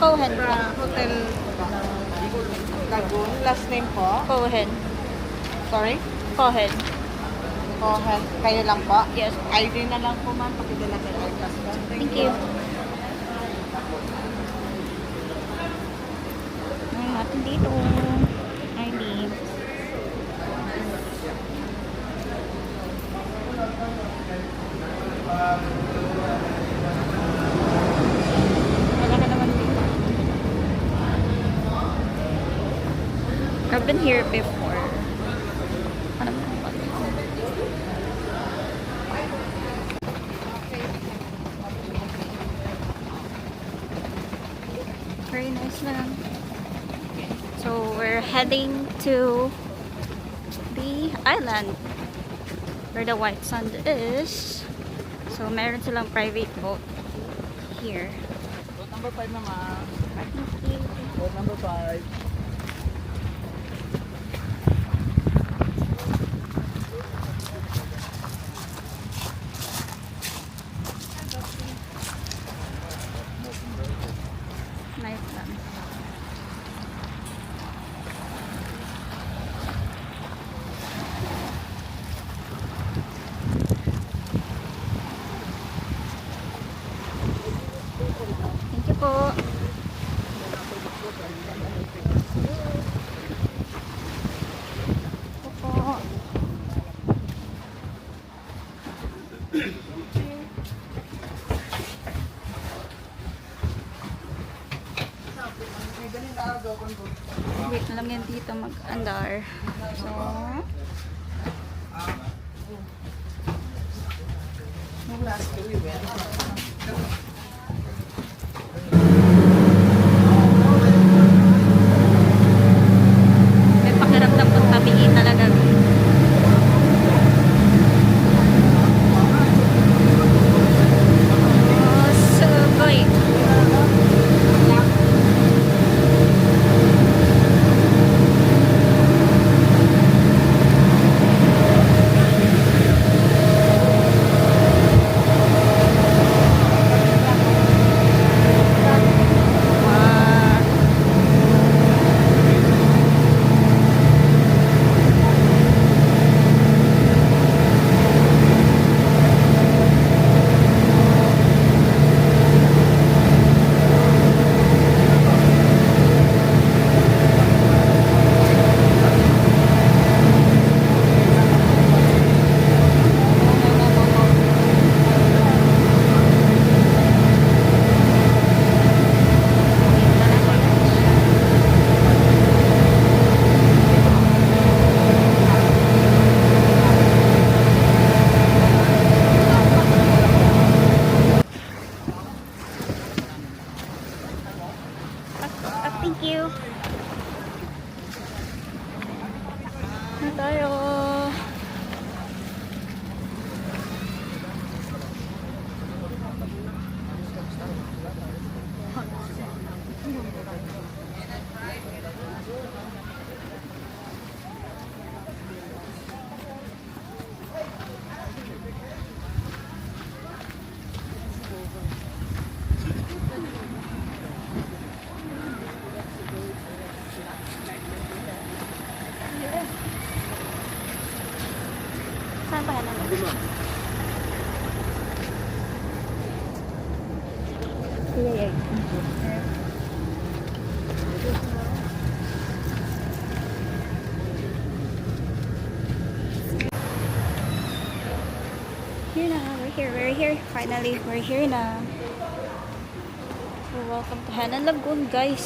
Cohen po. Hotel Lagoon. Last name po? Cohen. Sorry? Cohen. Cohen. Kayo lang po? Yes. ID na lang po ma'am. Pakidala ka lang. Thank you. Ay, natin dito. ID. Wala ka naman dito. I've been here before. Ano ba? Very nice lang. So we're heading to the island where the white sand is. So meron silang private boat here. Boat number 5 naman. Thank you. Boat number 5. Nice lang. Thank you po. Opo. Wait na lang yan dito mag-andar. So, may pakiramdam kong tabiin talaga. Oh, so good. Thank you. Na tayo. Saan pa yan? Here na, we're here. Finally, we're here na. So, welcome to Henan Lagoon, guys.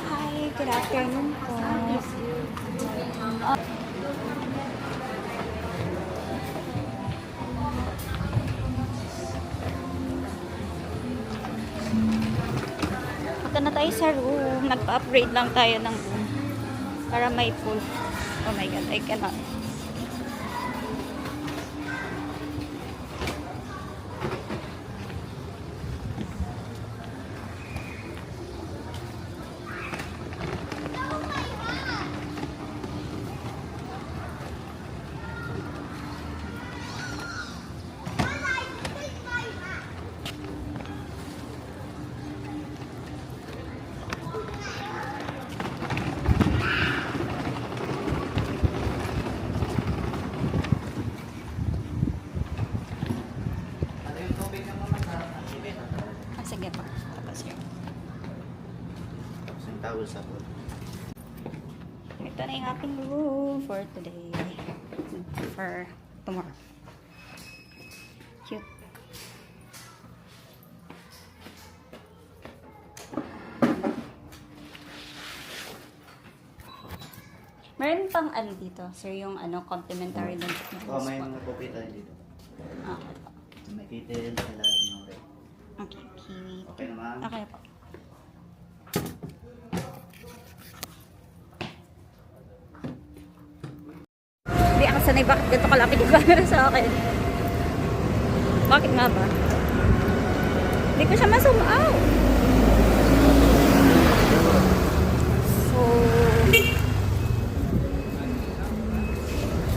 Hi, good afternoon po. Punta na tayo sa room. Nagpa-upgrade lang tayo ng room para may pool. Oh my god, I cannot. towel sa pool. Ito na yung aking room for today. For tomorrow. Cute. Meron pang ano dito, sir, yung ano, complimentary din. May mga coffee tayo dito. Okay po. May kitten sa ilalim ng rep. Okay, okay. Okay naman? Okay po. Hindi ako sanay bakit ganito kalapit yung camera sa akin. Bakit nga ba? Hindi ko siya ma-zoom out. So,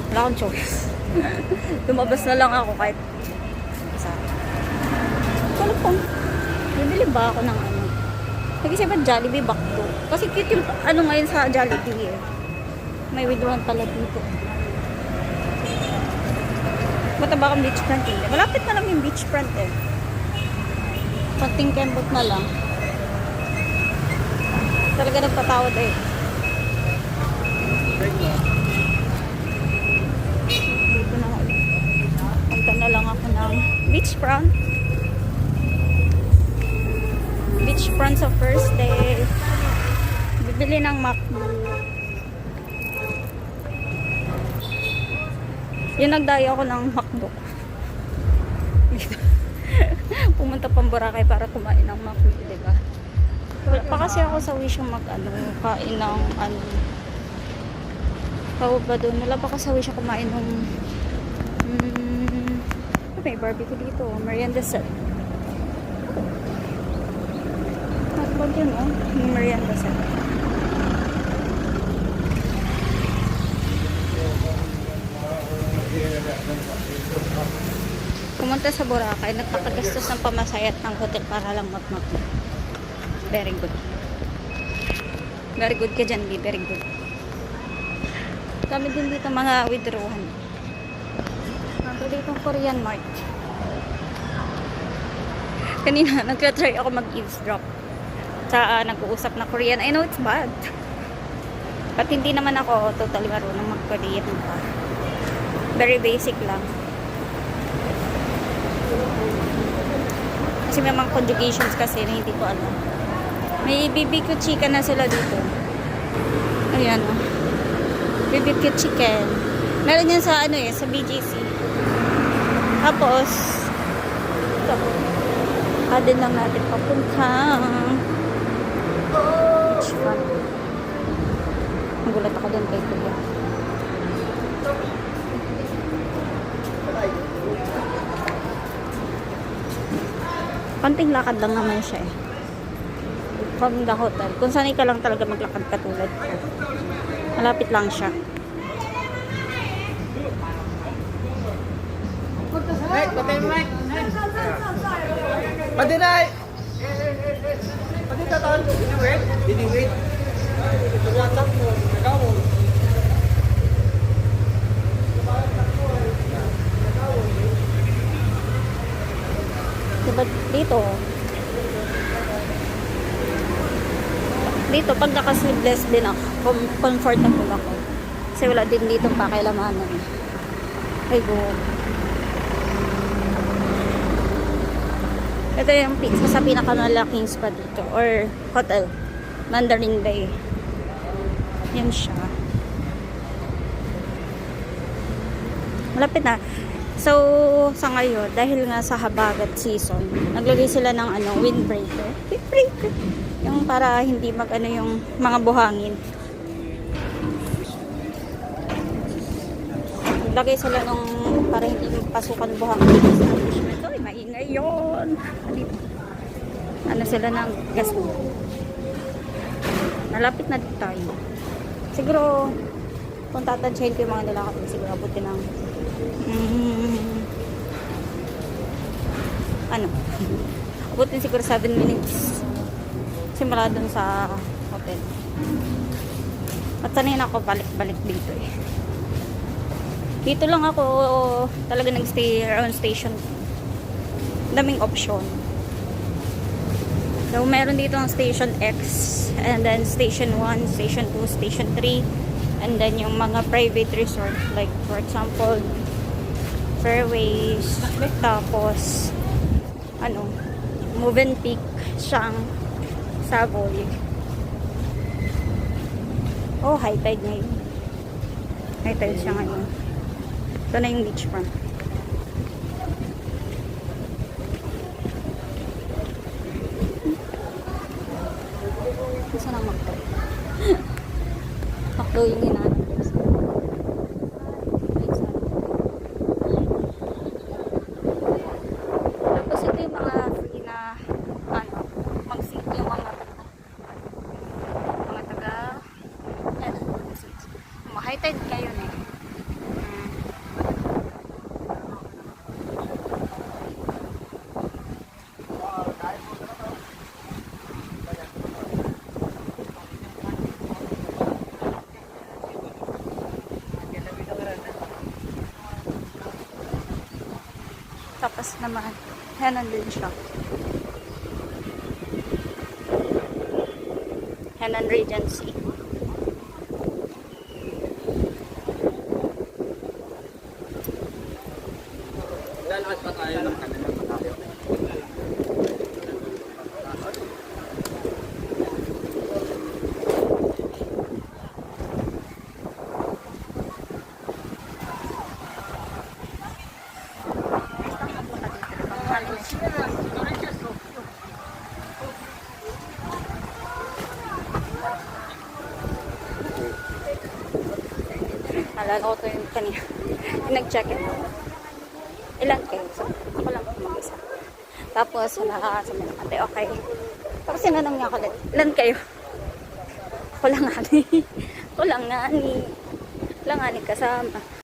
wala akong choice. Lumabas na lang ako kahit isa. Wala pong, bibili ba ako ng ano? Nag-isipan Jollibee Bakto. Kasi cute yung ano ngayon sa Jollibee eh. May withdrawn pala dito. Mataba kang beachfront hindi. Malapit na lang yung beachfront eh. Konting kembot na lang. Talaga nagpatawad eh. Dito na ako. Punta na lang ako ng beachfront. Beachfront sa first day. Bibili ng McDo. Yung nagdayo ako ng McDo. Pumunta pang Boracay para kumain ng McDo, diba? Wala pa kasi ako sa wish yung kain ng ano. Tawag ba doon? Wala pa kasi sa wish yung kumain ng may barbecue dito. Merienda set. Tawag yun, oh. Yung merienda set. Pumunta sa Boracay, nagpakagastos ng pamasayat ng hotel para lang mag-mag. Very good. Very good ka dyan, Lee. Very good. Kami din dito mga withdrawal. Ito dito Korean Mart. Kanina, nagka-try ako mag-eavesdrop. Sa nag-uusap na Korean. I know it's bad. But hindi naman ako totally marunong mag-Korean pa. Very basic lang. Kasi may mga conjugations kasi na hindi ko alam. May BBQ chicken na sila dito. Ayan o. BBQ chicken. Meron yan sa ano eh, sa BGC. Tapos, ito. Adin lang natin papuntang beach front. Nagulat ako dun kay Kuya. Konting lakad lang naman siya eh. From the hotel. Kung sanay ka lang talaga maglakad katulad ko. Malapit lang siya. Mike, patay mo, Mike. Padinay! Padinay taon. Diniwit? Diniwit. WhatsApp mo. Ikaw mo. Diba dito pag naka-sleeveless din ako, comfortable ako. Kasi wala din dito pakilamanan. Ay go. Ito yung isa sa pinakamalaking spa dito or hotel. Mandarin Bay. Yan siya. Malapit na. So, sa ngayon, dahil nga sa habagat season, naglagay sila ng windbreaker. Windbreaker. Yung para hindi yung mga buhangin. Naglagay sila nung para hindi pasukan buhangin. Ito, maingay yun. Ano sila ng gas. Malapit na dito tayo. Siguro, kung tatansyahin ko yung mga nilakad, siguro abutin ng abutin siguro 7 minutes simula dun sa hotel at sanay na ako balik-balik dito eh. Dito lang ako talaga nag-stay around station. Daming option. So, meron dito ang Station X, and then Station 1, Station 2, Station 3, and then yung mga private resort, like for example, Fairways, tapos, Movenpick, Siang, Savoy. Oh, high tide ngayon. High tide siya ngayon. Ito na yung beach front. Gusto na makto. Makto yung hinahanap ko. Tapos ito yung mga free na mag-sit yung mga taga high tide ngayon eh. Tapos naman, yan nandun siya. Henan Regency. Lalakad pa tayo ng kanilang tayo. Alala ko ito yung kanina. Nag-check-in ako. Ilan kayo? So, ako lang mag-isa. Tapos, wala sa mga ate. Okay. Tapos, sinanong niya ako ulit. Ilan kayo? Ako lang nga ni. Ako lang nga ni. Kasama.